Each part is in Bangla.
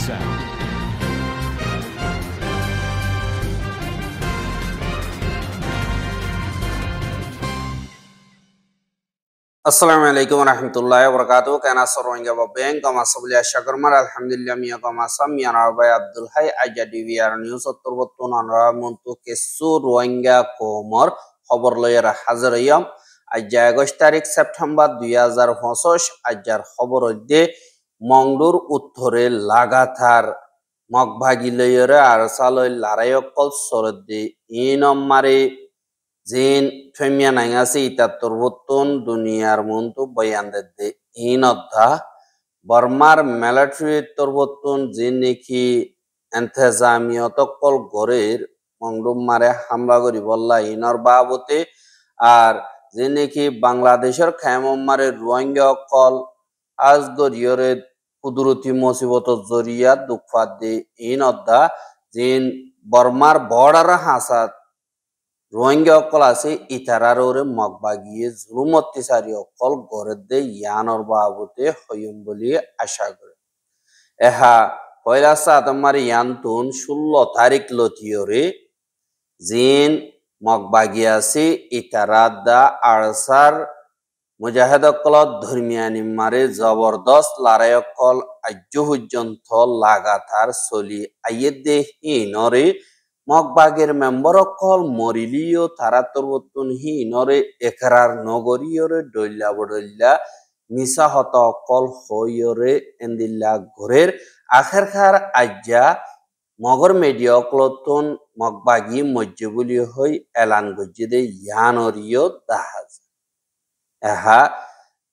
sound. আসসালামু আলাইকুম রহমতুল্লাহ বরকাত কেনা সরোঙ্গা ব্যাংক কমাসবলি আশা করমার আলহামদুলিল্লাহ মিয়া কমাসাম মিয়া রাবাই আব্দুল হাই আইজা ডিভিআর নিউজ উত্তরবর্তন আনরা মন্তু কেসু রোহিঙ্গা কোমর খবর লয়ের হাজির হইয়াম আজ 21 তারিখ সেপ্টেম্বর 2025 আজার খবর হইতে মংডুর উত্তরে লাগাতার মগভাগি লয়ের আর সালই লড়াইকল সরদি ইনমারে জিন ফেমিয়া নাইয়াসি ইতাত্তর বত্তন দুনিয়ার মন্তু বয়ানদে ইনদ্ধা বর্মার মিলিটারি তরবত্তন জিন নেকি এন্তেজামিয়ত কল গরের মংডুম মারে হামলা করি বললা ইনর বাবতে আর যে নাকি বাংলাদেশের খায়মারে রোহিঙ্গা কল আজ গরিয়রে কুদরতি মুসিবত জরিয়া দুঃখাত দে ইনদ্ধা জিন বর্মার বর্ডার হাসাত রোহিঙ্গা অকল আছে ইতারারে মগবাগিয়ে জুলুম অত্যাচারী অকল গড়ে দে ইয়ানর বাবতে হইম বলি আশা করে এহা পয়লা সাতমার ইয়ান্তুন 16 তারিখ লতিয়রে জিন মগবাগি আছে ইতারাদা আরসার মুজাহিদ অকল ধর্মিয়ানি মারে জবরদস্ত লড়াই অকল আজ্য পর্যন্ত লাগাতার চলি আইয়ে দে হিনরে মগবাগের মেম্বার অকল মরিলিও তারা তরবতুন হিনরে একরার নগরীয়রে ডইল্লা বডইল্লা মিসা হত অকল হইয়রে এন্দিল্লা ঘরের আখেরখার আজ্জা মগর মিডিয়া অকলতন মগবাগি মজ্জবুলি হই এলান গজ্জে দে ইয়ানরিও দাহাজ এহা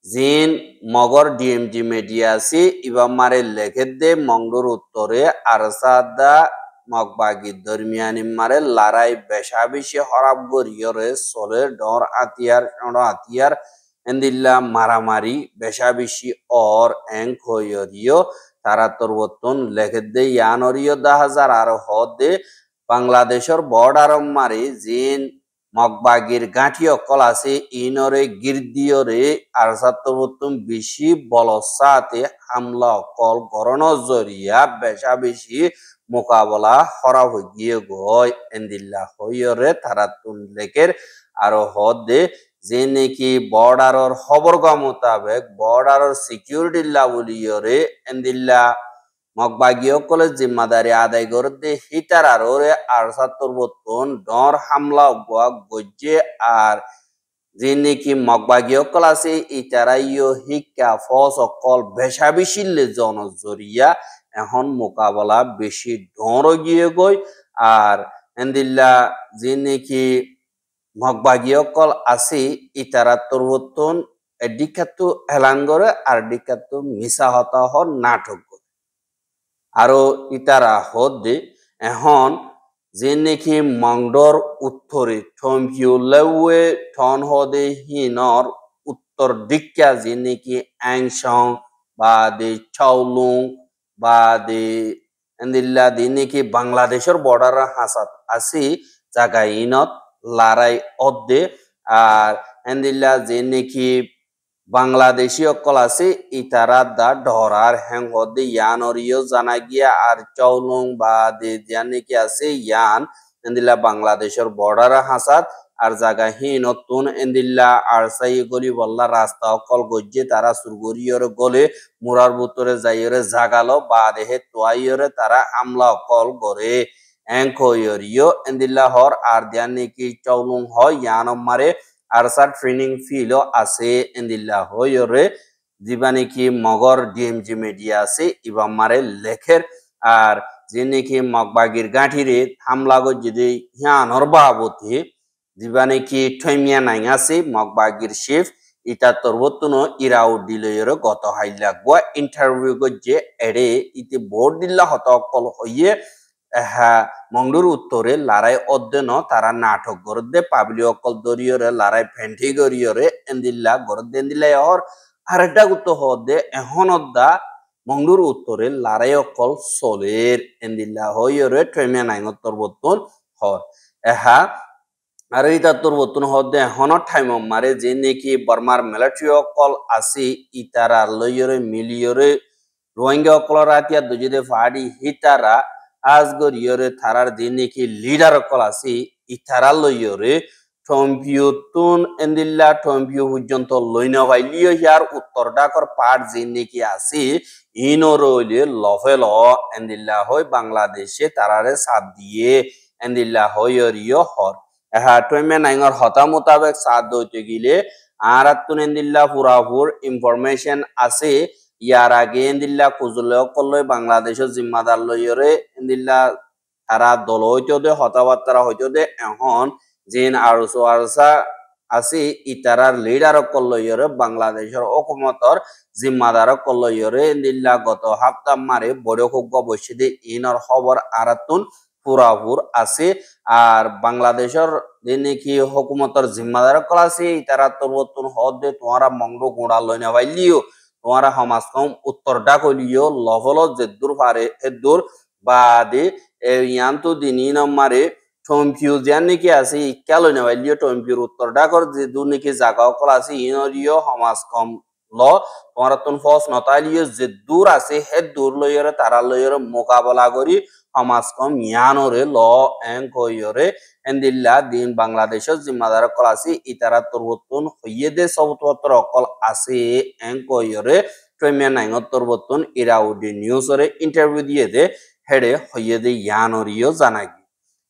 জিন মগর ডিএমজি মিডিয়া আছে ইবা মারে লেখে দে মংডুর উত্তরে আরসাদা মগবাগি দরমিয়ানি মারে লড়াই বেশা বেশি হরাব গরিয়রে চলে ডর আতিয়ার এন্দিল্লা মারামারি বেশা বেশি অর এং হইয়রিও তারা তরবতন লেখে দে ইয়ানরিও 10,000 আর হদে বাংলাদেশের বর্ডার মারি জিন মগবাগির গাঁঠি অকল আছে ইনরে গির্দিয়রে আর সাতবতন বেশি বলসাতে হামলা অকল গরণ জরিয়া বেশা বেশি মোকাবলা হরা হইয়ে গয় এন্দিল্লা হইয়রে তারা তুন লেকের আর হদে যে নাকি বর্ডারর খবরগা মোতাবেক বর্ডারর সিকিউরিটি লাবলিয়রে এন্দিল্লা মগবাগিও কলে জিম্মাদারি আদায় করে দে হিটার আর ওরে আর সাতর বতন ডর হামলা গজ্জে আর যে নাকি মগবাগিও কল আছে ইতারাইও হিক্কা ফস অকল বেশা বেশিলে জনজরিয়া এখন মোকাবলা বেশি ডর গিয়ে গই আর এন্দিল্লা যে নাকি মগবাগিও কল আছে ইতারা তরবতন এডিকাতু এলান করে আর ডিকাতু মিসা হতা হ নাটক আরো ইতারা হদে এখন যে নাকি মংডর উত্তরে থমকিউলেওয়ে ঠন হদে হিনর উত্তর দিকা যে নাকি অ্যাংসং বা দে চাউলুং বা দে এন্দিল্লা দি নাকি বাংলাদেশের বর্ডার হাসাত আছে জায়গা ইনত লড়াই অদ্দে আর এন্দিল্লা যে নাকি বাংলাদেশি অকল আছে ইতারা দা ডরার হ্যাং হদে ইয়ানরিও জানা গিয়া আর চৌলং বা দে নাকি আছে ইয়ান এন্দিল্লা বাংলাদেশের বর্ডার হাসাত আর জায়গা নতুন এন্দিল্লা আর সাই গলি বল্লা রাস্তা অকল গজ্জে তারা সুরগরিয়র গলে মুরার ভিতরে যাইয়রে জাগালো বা দেহে তোয়াইয়রে তারা আমলা অকল গরে এংকইয়রিও এন্দিল্লা হর আর দিয়ান নাকি চৌলং হয় ইয়ান মারে আরসার ট্রেনিং ফিলও আছে এন্দিল্লা হইরে যিবা নাকি মগর ডিএমজি মিডিয়া আছে ইবা মারে লেখের আর যে নাকি মগবাগির গাঁঠিরে হামলা গজ্জে হিয়ানর বাবতে যিবা নাকি ঠৈমিয়া নাই আছে মগবাগির শেফ ইটা তরবতন ইরাউ দিলয়ের গত হাইলা গোয়া ইন্টারভিউ গজ্জে এড়ে ইতে বোর্ড দিল্লা হত অকল হইয়ে হ্যাঁ মংডুর উত্তরে লড়াই অধ্যয়ন তারা নাটক গরদে পাবলি অকল দরিয়রে লড়াই ফেন্টি গরিয়রে এন্দিল্লা গরদে এন্দিল্লা হর আর একটা গুতো হদে এহনদা মংডুর উত্তরে লড়াই অকল চলের এন্দিল্লা হইয়রে ট্রেমিয়া নাইনত্তর বতন হর এহা আর ইতা তোর বতন হদে এহন টাইম মারে যে নাকি বর্মার মিলিটারি অকল আছে ইতারা লইয়রে মিলিয়রে রোহিঙ্গা অকলর আতিয়া দুজিদে ফাড়ি হিতারা আজগরিয়রে থারার দিন নাকি লিডার অকল আছে ইথারা লইয়রে টম্পিউতুন এন্দিল্লা টম্পিউ পর্যন্ত লইন ভাইলিও ইয়ার উত্তর ডাকর পাট জিন নাকি আছে ইনর হইলে লফেল এন্দিল্লা হই বাংলাদেশে তারারে সাথ দিয়ে এন্দিল্লা হইয়রিও হর এহা টইমে নাইঙর হতা মোতাবেক সাথ দইতে গিলে আর আত্তুন এন্দিল্লা পুরাপুর ইনফরমেশন আছে ইয়ার আগে এন্দিল্লা কুজুলে কল্লই বাংলাদেশের জিম্মাদার লইয়রে এন্দিল্লা তারা দল হইতে দে হতাবার্তা হইতে দে এখন জিন আরসো আরসা আছে ইতারার লিডার কল্লইয়রে বাংলাদেশের হুকুমতর জিম্মাদার কল্লইয়রে এন্দিল্লা গত হাপ্তাহ মারে বড় খুব বসিদে ইনর খবর আরাতুন পুরাপুর আছে আর বাংলাদেশের যে নাকি হুকুমতর জিম্মাদার কল আছে ইতারা তোর নতুন হদ দে তোমারা মঙ্গ গুড়া লই না পাইলিও তোমারা সমাজ কম উত্তরটা কইলিও লভল যে দূর পারে এদূর বাদে ইয়ান্তু দিনই নম্বরে টম্পিউজিয়ান নাকি আছে ইক্কা লই না পাইলিও টম্পিউর উত্তরটা কর যে দূর নাকি জায়গা কল আছে ইনরিও সমাজ কম ল তোমার তুন ফস নতাইলিও যে দূর আছে হে দূর লইরে তারা লইরে মোকাবেলা করি সমাজ কম ইয়ানরে ল এং কইরে এন্দিল্লা দিন বাংলাদেশের জিম্মাদার কল আছে ইতারা তরবতুন হইয়ে দে সবতর অকল আছে এং কইরে প্রেমিয়ার নাইঙত তরবতুন ইরাউডি নিউজরে ইন্টারভিউ দিয়ে দে হেডে হইয়ে দে ইয়ানরিও জানাই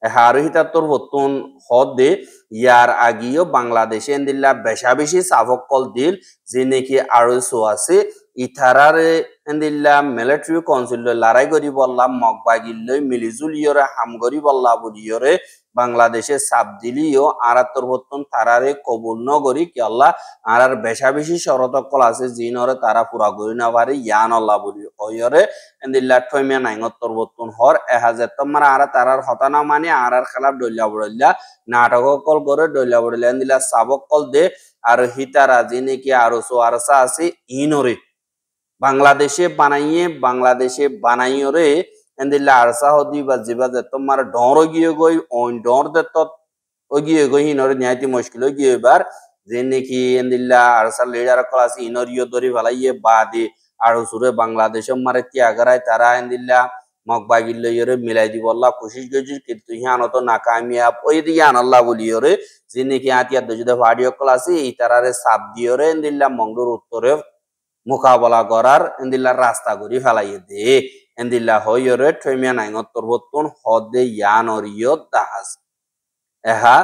হারহিতা তরবতুন হদ দে ইয়ার আগিও বাংলাদেশে এন্দিল্লা বেশা বেশি সাবকল দিল যে নাকি আরো আছে ইথারারে এন্দিল্লা মিলিটারি কাউন্সিল লড়াই করি বললাম মগবাগিল্লই মিলিজুলিয়রে হামগরি বল্লা বুলিয়রে বাংলাদেশে সাপ দিলিও আরাত্তর বর্তন তারারে কবুল নগরি কি আল্লাহ আর বেশা বেশি শরতকল আছে জিনরে তারা পুরা করি না পারে ইয়ান আল্লাহ বলি ওয়রে এন্দিল্লা ঠইমিয়া নাইঙত্তর বর্তন হর এহাজার তোমার আর তারার হতানা মানে আর খেলাপ ডলিয়া বড়লিয়া নাটক কল করে ডলিয়া বড়লিয়া এন্দিল্লা সাবক কল দে আর হিতারা যে নাকি আরো সো আরসা আছে ইনরে বাংলাদেশে বানাইও রে এন্দিল্লা আরসা হদি বা জিবা যে তোমার ডর গিয়ে গই ওই ডর দে তো গিয়ে গই হিনরে ন্যায়তি মুশকিল গিয়ে এবার যে নাকি এন্দিল্লা আরসা লিডার কল আছে ইনরিও দরি ভালাইয়ে বাদে আরো সুরে বাংলাদেশে মারে ত্যাগারায় তারা এন্দিল্লা মগবাগিল্লইরে মিলাই দিব আল্লাহ কোশিশ গজি কিন্তু হিয়ান তো নাকামিয়াব ওই দিয়ে আনাল্লাহ বলিওরে যে নাকি আতিয়া দজুদে ভাডিও কল আছে এই তারারে সাপ দিওরে এন্দিল্লা মংডুর উত্তরে মোকাবেলা করার এন্দিল্লা রাস্তা করি ফেলাইয়ে দে এন্দিল্লা হইরে ঠইমিয়া নাইঙত্তর বর্তন হদে ইয়ানরিয় দাহাজ এহা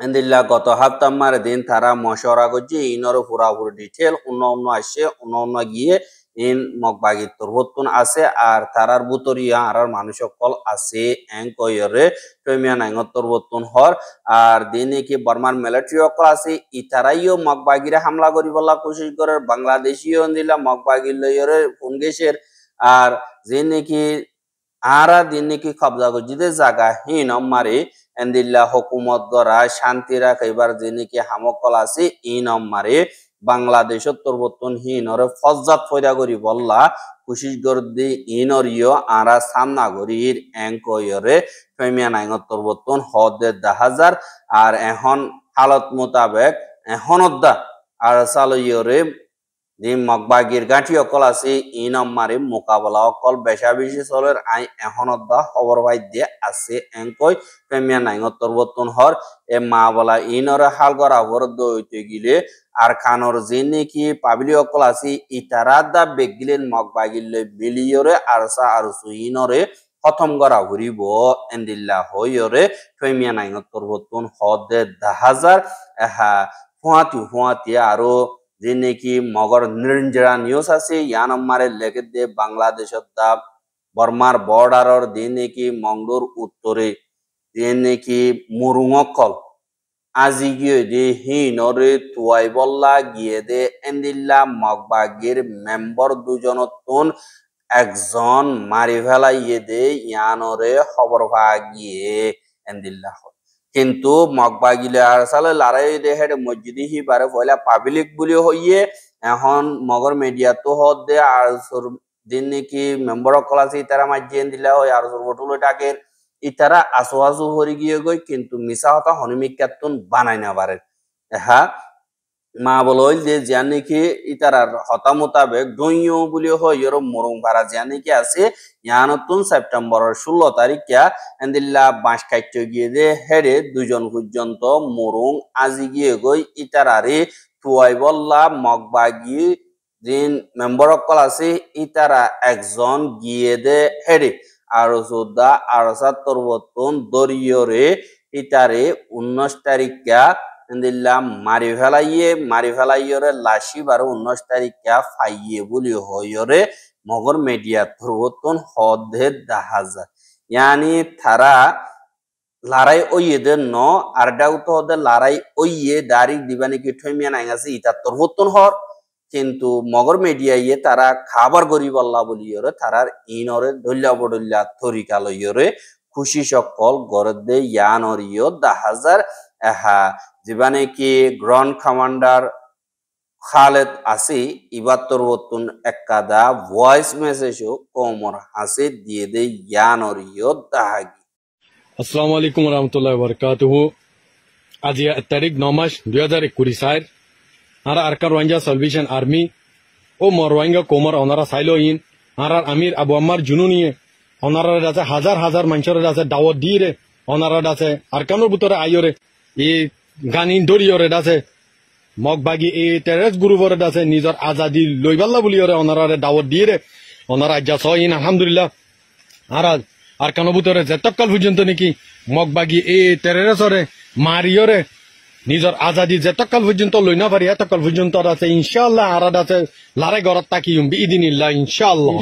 এন্দিল্লা গত হাপ্তাহ মারে দিন তারা মশরা করছে ইনর পুরাপুরি ডিটেল অন্য আসছে অন্য গিয়ে ইন মগবাগির তরবতুন আছে আর তারার বুতরিয়া আর মানুষ কল আছে এং কইরে টইমিয়া নাইঙত্তর বর্তন হর আর দিনে কি বর্মার মিলিটারি অকল আছে ইতারাইও মগবাগিরে হামলা করি বলা কোশিশ করে বাংলাদেশিও দিলা মগবাগির লইরে ফোন গেছের আর যে নাকি আরা দিন নাকি কবজা করছিতে জায়গা হিন মারে এন্দিল্লা হুকুমত গড়া শান্তি রাখাইবার যে নাকি হামকল আছে ইন মারে বাংলাদেশের তরবতন হিনরে ফজ্জাত ফয়দা করি বললা কুশিস গর্দি ইনরিও আরা সামনা গরির এঙ্কয়রে ফেমিয়া নাইঙত তরবতন হদে 10,000 আর এখন হালত মোতাবেক এখনদা আর সালইয়রে যে মগবাগির গাঁঠি অকল আছে ইনম মারি মোকাবেলা অকল বেশা বেশি চলের আই এখনদা খবর পাই দিয়ে আছে এঙ্কই প্রেমিয়া নাইঙত্তর বর্তন হর এ মা বলা ইনরে হাল করা অবরোধ হইতে গিলে আর খানর যে নাকি পাবলি অকল আছে ইতারাদা বেগিলেন মগবাগিলে বিলিয়রে আরসা আরসু ইনরে খতম করা ঘুরিব এন্দিল্লা হইরে প্রেমিয়া নাইঙত্তর বর্তন হদে 10,000 এহা ফুয়াতি আরো যে নাকি মগর নিরঞ্জরা নিউজ আছে ইয়ান মারে লেগে দে বাংলাদেশের দা বর্মার বর্ডারর যে নাকি মংডুর উত্তরে যে নাকি মুরুঙকল আজি গিয়ে দে হিনরে তুয়াই বল্লা গিয়ে দে এন্দিল্লা মগবাগির মেম্বার দুজনতন একজন মারি ফেলাইয়ে দে ইয়ানরে খবর পা গিয়ে এন্দিল্লা কিন্তু মগবাগিলে আর সালে লড়াই দেখে মসজিদি হি বারে পয়লা পাবলিক বলি হইয়ে এখন মগর মিডিয়া তো হদ দে আর দিন নাকি মেম্বার অকল আছে ইতারা মাঝিয়ে দিলা হয় আর বটুলো ডাকের ইতারা আসু হরি গিয়ে গই কিন্তু মিশা হতা হনুমিকাতুন বানাই না পারে হ্যাঁ মা বলল যে জানি কি ইতারার হতা মোতাবেক ডইও বলি হইর মরং ভাড়া জানি কি আছে ইয়ানতুন সেপ্টেম্বরের 16 তারিখ এন্দিল্লা বাঁশ কাটতে গিয়ে যে হেরে দুজন পর্যন্ত মরং আজি গিয়ে গই ইতারারে তুয়াই বল্লা মগবাগি যিন মেম্বার অকল আছে ইতারা একজন গিয়ে দে হেরে আর যোদ্ধা আর ৭৭ দরিয়রে ইতারে 19 তারিখ দিল্লাম মারি ফেলাইয়রে লাশি বারো 19 তারিখ ফাইয়ে বলি হইরে মগর মিডিয়া পরিবর্তন হদে দেখা যায় ইয়ানি তারা লড়াই ওইয়েদের ন আর ডাউত হদে লড়াই ওইয়ে দাঁড়ি দিবানি কি ঠমিয়া নাই আছে ইতার পরিবর্তন হর কিন্তু মগর মিডিয়া ইয়ে তারা খাবার গরিব আল্লাহ বলিয়রে তারার ইনরে ধল্লা বডল্লা তরিকা লইয়রে খুশি সকল গরদে ইয়ানরিও 10,000 এহা যেবানে কি গ্রাউন্ড কমান্ডার খালেদ আসি ইবাত্তর বতুন একাদা ভয়েস মেসেজও কোমর হাসি দিয়ে দে ইয়ানরিও দাহাগি। আসসালামু আলাইকুম রহমতুল্লাহ বরকাতুহু। আজি তারিখ 9 মাস 2021 আর আরকার রোহিঙ্গা সালভেশন আর্মি ও রোহিঙ্গা কোমর ওনারা সাইলো ইন আর আমির আবু আম্মার জুনুনিয়ে ওনারা আছে হাজার হাজার মানুষের আছে দাওয়াত দিয়ে ওনারা আছে আরকানোর ভিতরে আইরে এই গানিন দরিয়রে আছে মগবাগি এই টেরেস গ্রুপরে আছে নিজের আজাদি লইবাল্লা বলিয়রে ওনারা দাওয়াত দিয়ে ওনারা আজ্জা সইন আলহামদুলিল্লাহ। আর কানো ভিতরে যেতকাল পর্যন্ত নাকি মগবাগি এই টেরেসরে মারিয়রে নিজের আজাদি যেতকাল পর্যন্ত লই না পারি এতকাল পর্যন্ত আছে ইনশাআল্লাহ আর আছে লড়াই গড়ত তাকিম বিইদিনিল্লাহ ইনশাআল্লাহ।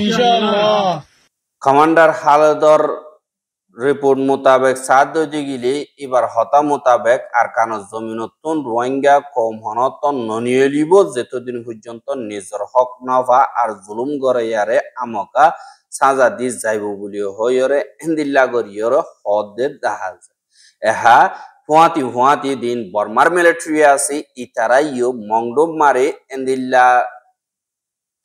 কমান্ডার খালেদর রিপোর্ট মোতাবেক সাদ গিলি এবার হতা মোতাবেক আর কানো জমিনতন রোহিঙ্গা কম হনতন ননিয়লিব যেতদিন পর্যন্ত নিজের হক নভা আর জুলুম গড়াইয়ারে আমকা সাজা দি যাইব বলি হইরে এন্দিল্লা গরিয়রে হদে দেখা যায় এহা হুয়াতি দিন বর্মার মিলিটারি আছে ইতারাইও মংডব মারে এন্দিল্লা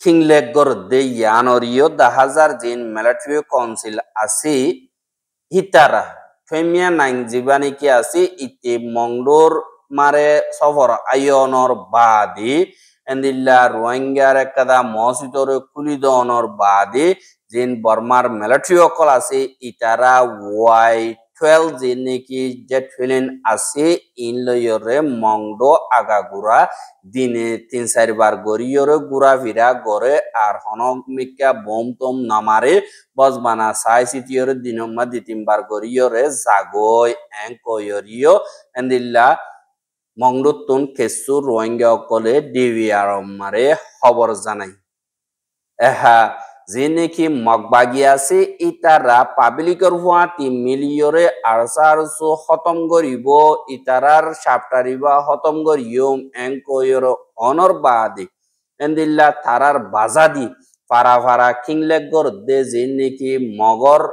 খিংলেগর দে ইয়ানরিও 10,000 দিন মিলিটারি কাউন্সিল আছে হিতারা ফেমিয়া নাইং জীবানি কি আছে ইতে মংডোর মারে সফর আয়নর বাদে এন্দিল্লা রোহিঙ্গার একদা মসজিদরে খুলি দনর বাদে জিন বর্মার মিলিটারি অকল আছে ইতারা Y12 জিন নাকি জেট ফিলিন আছে ইন লয়রে মংডো আগাগুড়া দিনে 3-4 বার গরিয়রে গুড়া ফিরা গড়ে আর হনমিকা বোম তোম নামারে বজবানা সাই সিটিয়রে দিনম্মা 2-3 বার গরিয়রে জাগই এঙ্কয়রিও এন্দিল্লা মংডোতুন কেসু রোহিঙ্গা অকলে ডিভিআর মারে খবর জানাই এহা যে নাকি মগবাগি আছে ইতারা পাবলিকর হুয়াতি মিলিয়রে আরসারসো খতম করিব ইতারার সাপটারিবা খতম করিয়ম এঙ্কয়র অনর বাদে এন্দিল্লা তারার বাজাদি ফারা কিংলেগর দে যে নাকি মগর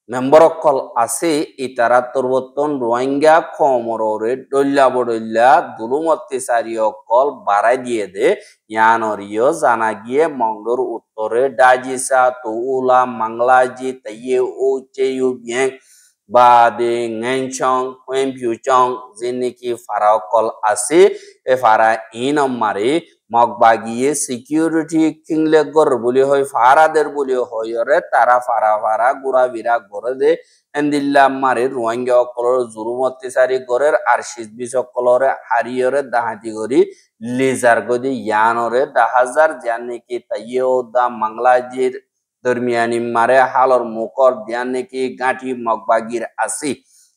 মেম্বার অকল আছে ইতারা তরবতন রোহিঙ্গা খমরে ডল্লা বডল্লা দুলুম অত্যাচারী অকল বাড়াই দিয়ে দে ইয়ানরিও জানা গিয়ে মংডোর উত্তরে ডাজিসা তুলা মাংলাজি তাইয়ে ও চেয়ু বিয়ে বা দে ngengchong huempiuchong জিনিকি ফারা অকল আছে এ ফারা ইনমারে মগবাগিয়ে সিকিউরিটি কিংলেগর বলি হয় ফারাদের বলি হয় রে তারা ফারা গুড়া বিরা করে দে এন্দিল্লা মারে রোহিঙ্গা অকলর জুলুম অত্যাচারী গরের আর 20 অকলরে হারিয়রে দাহাতি গরি লেজার গদি ইয়ানরে 10,000 জান নাকি তাইয়েও দা মাংলাজির দরমিয়ানি মারে হালর মুকর দিয়ান নাকি গাঁটি মগবাগির আসি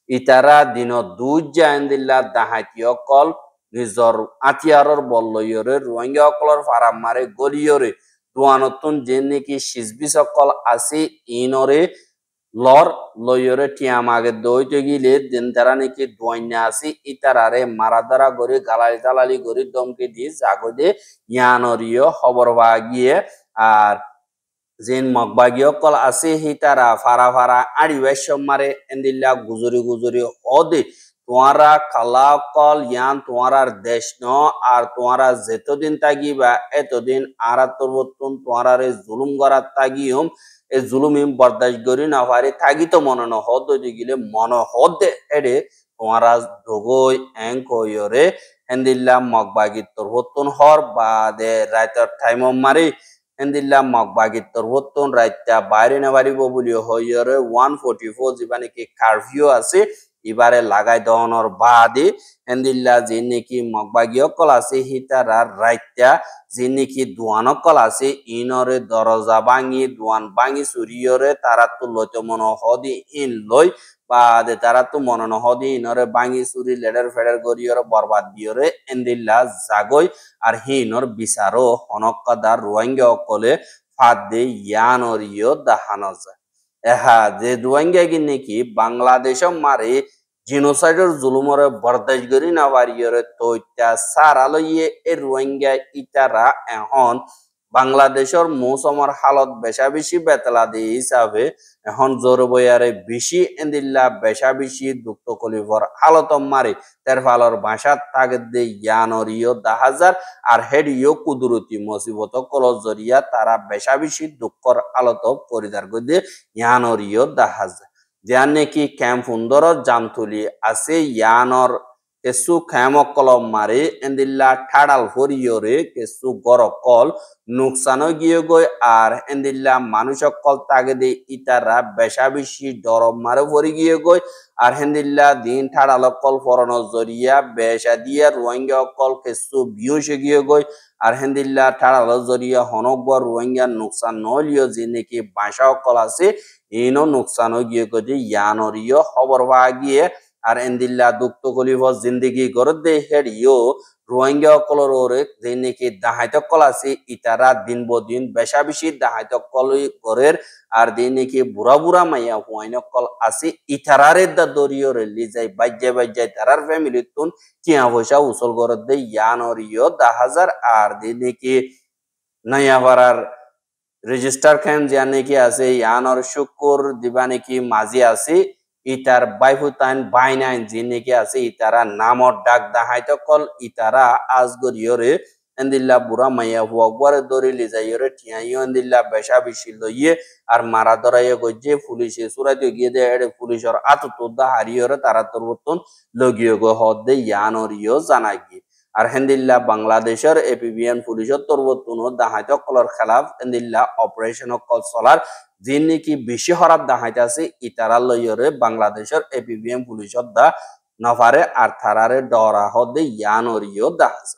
ইতারা দিন দুজা এন্দিল্লা দাহাতি অকল নিজর আতিয়ারর বল্লয়রে রোহিঙ্গা অকলর ফারাম মারে গলিয়রে দুয়ানতুন যে নাকি 20 অকল আসি ইনরে লর লয়রে টিয়ামাগে দইতে গিলে দিন তারা নাকি দোয়াইনা আসি ইতারারে মারাদারা গরি গালালি তালালি গরি দমকে দি জাগদে ইয়ানরিও খবর গিয়ে আর জিন মগবাগি অকল আছে হিতারা ফারা আড়িবাইশ মারে এন্দিল্লা গুজরি হদে তোমারা কালা অকল ইয়ান তোমার দেশ ন আর তোমারা যেতদিন তাগিবা এতদিন আর তরবতুন তোমার জুলুম করার তাগিয়ম এ জুলুমিম বরদাস্ত করি না পারে থাকি তো মনে হদ গিলে মনে হদে এডে তোমারা দগই এঙ্কয়রে হেন্দিল্লা মগবাগি তোরবতন হর বাদে রাইতর টাইম মারি হেন্দিল্লা মগবাগি তোরবতন রাইতা বাইরে নেবারিব বলিও হইরে 144 যেবা নাকি কারফিউ আছে এবারে লাগাই দহনর বাদে হেন্দিল্লা যে নাকি মগবাগি অকল আছে হিতারা রাইতা যে নাকি দোয়ান অকল আছে ইনরে দরজা ভাঙি দোয়ান ভাঙি চুরিয়রে তারা তো লইতে মনে হদি ইন লই বাদে তারা তো মনে নহদি ইনরে ভাঙি চুরি লেডার ফেডার গরিয়রে বরবাদ দিয়রে এন্দিল্লা জাগই আর হিনর বিচারও হনকাদার রোহিঙ্গা অকলে ফাঁদ দে ইয়ানরিও দাহানো যায় এহা যে রোহিঙ্গা কি নাকি বাংলাদেশ মারে জিনোসাইডর জুলুমরে বরদাস্ত করি না পারিয়রে তো সার আলইয়ে এ রোহিঙ্গা ইতারা এখন বাংলাদেশের মৌসুমের হালত বেশা বেশি বেতলা দিয়ে হিসাবে এখন জোর বইয়ারে বেশি এন্দিল্লা বেশা বেশি দুঃখ কলিভর হালত মারে তের ফালর ভাষা তাকে দে ইয়ানরিও 10,000 আর হেডিও কুদরতি মুসিবত কল জরিয়া তারা বেশা বেশি দুঃখর হালত পরিদার করে দিয়ে ইয়ানরিও 10,000 যার নাকি ক্যাম্প সুন্দর জামতুলি আছে ইয়ানর কেসু খেমক কলম মারে এন্দিল্লা ঠাডাল ফরিয়রে কেসু গরকল নুকসানও গিয়ে গই আর এন্দিল্লা মানুষ কল তাগে দে ইতারা বেশা বেশি ডরম মারে ফরি গিয়ে গই আর হেন্দিল্লা দিন ঠাডাল কল ফরনো জরিয়া বেশা দিয়া রোহিঙ্গা কল কেসু বিয়সে গিয়ে গই আর হেন্দিল্লা ঠাডাল জরিয়া হনকবর রোহিঙ্গা নুকসান নলিও যে নাকি বাসা কল আছে ইনো নুকসানও গিয়ে গই যে ইয়ানরিও খবর পাওয়া গিয়ে আর এন্দিল্লা দুঃখ কলিভ জিন্দগি গরত দে হেডিও রোহিঙ্গা কলর ওরে যে নাকি দাহাইত কল আছে ইতারা দিন বদিন বেশা বেশি দাহাইত কল গরের আর যে নাকি বুড়া বুড়া মাইয়া হুয়াইন কল আছে ইতারারে দা দরিও রেলি যাই বাজ্যায় তারার ফ্যামিলি তুন কিয়া পয়সা উসল গরত দে ইয়ানরিও 10,000 আর যে নাকি নয়াপাড়ার রেজিস্টার খান যা নাকি আছে ইয়ানর শুকুর দিবা নাকি মাঝি আছে ইতার বাইফুতাইন বাইনাইন যে নাকি আছে ইতারা নামর ডাক দাহাইত কল ইতারা আজগরিয়রে এন্দিল্লা বুড়া মাইয়া হুয়াকবারে দরি লিজাইয়রে ঠিয়াইও এন্দিল্লা বেশা বেশি লইয়ে আর মারা ধরাইয়ে গজ্জে পুলিশে সুরাইতে গিয়ে দে এড়ে পুলিশের আততোদা হারিয়রে তারা তোর বর্তন লগিয়ে গো হদ্দে ইয়ানরিও জানা গিয়ে আর হেন্দিল্লা বাংলাদেশের এপিবিএন পুলিশের তরবতুন দাহাইত কলর খেলাফ হেন্দিল্লা অপারেশন কল চলার যে নাকি বেশি হরাব দাহাইতে আছে ইতারা লইয়রে বাংলাদেশের এপিবিএন পুলিশের দা নফারে আর থারারে ডরা হদে ইয়ানরিও দাহাছে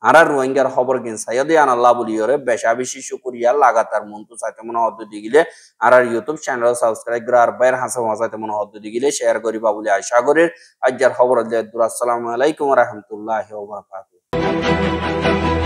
আর রোহিঙ্গার খবর কিন সাইয়দে আনাল্লাহ বলিয়রে বেশা বেশি শুকরিয়া লাগাতার মন্তু চাইতে মনে হদ্দ দিগিলে আর ইউটিউব চ্যানেল সাবস্ক্রাইব করে আর বাইর হাসা চাইতে মনে হদ্দ দিগিলে শেয়ার করিবা বলে আশা করি আজকের খবর আসসালামু আলাইকুম ওয়া রাহমাতুল্লাহি ওয়া বারাকাতুহু।